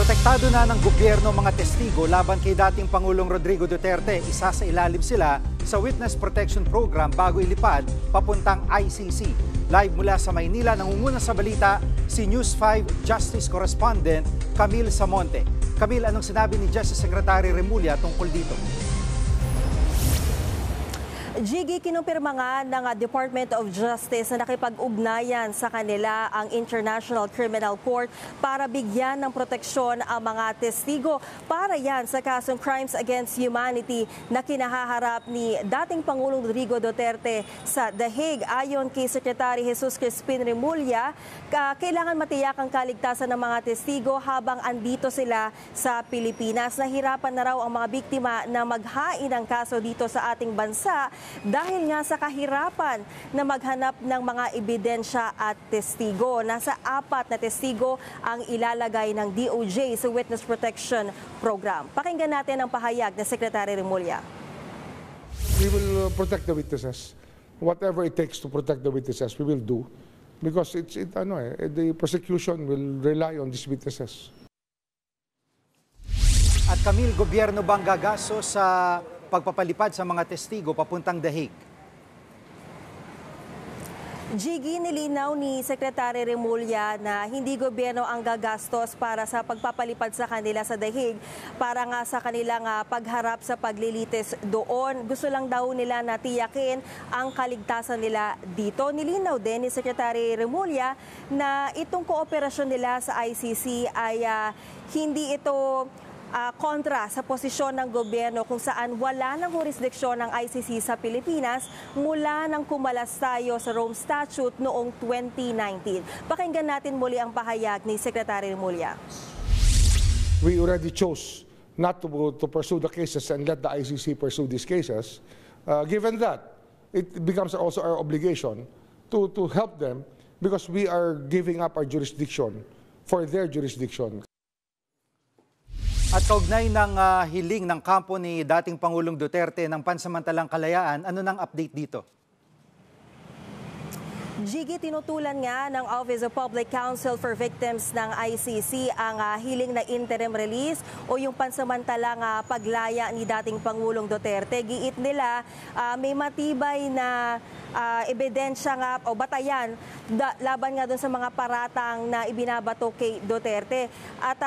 Protektado na ng gobyerno mga testigo laban kay dating Pangulong Rodrigo Duterte. Isa sa ilalim sila sa Witness Protection Program bago ilipad papuntang ICC. Live mula sa Maynila, nangunguna sa balita si News 5 Justice Correspondent Camille Samonte. Camille, anong sinabi ni Justice Secretary Remulla tungkol dito? Gigi, kinumpirma nga ng Department of Justice na nakipag-ugnayan sa kanila ang International Criminal Court para bigyan ng proteksyon ang mga testigo para yan sa kasong Crimes Against Humanity na kinahaharap ni dating Pangulong Rodrigo Duterte sa The Hague. Ayon kay Secretary Jesus Crispin Remulla, kailangan matiyak ang kaligtasan ng mga testigo habang andito sila sa Pilipinas. Nahirapan na raw ang mga biktima na maghain ng kaso dito sa ating bansa dahil nga sa kahirapan na maghanap ng mga ebidensya at testigo. Nasa 4 na testigo ang ilalagay ng DOJ sa Witness Protection Program. Pakinggan natin ang pahayag ng Secretary Remulla. We will protect the witnesses. Whatever it takes to protect the witnesses, we will do. Because the prosecution will rely on these witnesses. At Camille, gobyerno bang gagasto sa pagpapalipad sa mga testigo papuntang The Hague? Gigi, nilinaw ni Secretary Remulla na hindi gobyerno ang gagastos para sa pagpapalipad sa kanila sa The Hague para nga sa kanilang pagharap sa paglilitis doon. Gusto lang daw nila na tiyakin ang kaligtasan nila dito. Nilinaw din ni Secretary Remulla na itong kooperasyon nila sa ICC ay hindi ito kontra sa posisyon ng gobyerno kung saan wala ng jurisdiksyon ng ICC sa Pilipinas mula nang kumalas tayo sa Rome Statute noong 2019. Pakinggan natin muli ang pahayag ni Secretary Remulla. We already chose not to pursue the cases and let the ICC pursue these cases. Given that, it becomes also our obligation to help them because we are giving up our jurisdiction for their jurisdiction. At kaugnay ng hiling ng kampo ni dating Pangulong Duterte ng pansamantalang kalayaan, ano nang update dito? Gigi, tinutulan nga ng Office of Public Counsel for Victims ng ICC ang hiling na interim release o yung pansamantalang paglaya ni dating Pangulong Duterte. Giit nila may matibay na ebidensya nga o batayan laban nga doon sa mga paratang na ibinabato kay Duterte. At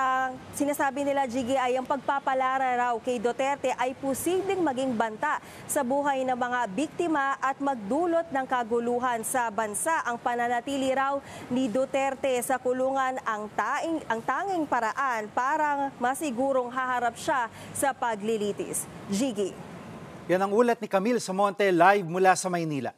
sinasabi nila, Gigi, ay ang pagpapalara raw kay Duterte ay posibleng maging banta sa buhay ng mga biktima at magdulot ng kaguluhan sa bansa. Ang pananatili raw ni Duterte sa kulungan ang tanging paraan para masigurong haharap siya sa paglilitis. Gigi. Yan ang ulat ni Camille Samonte live mula sa Maynila.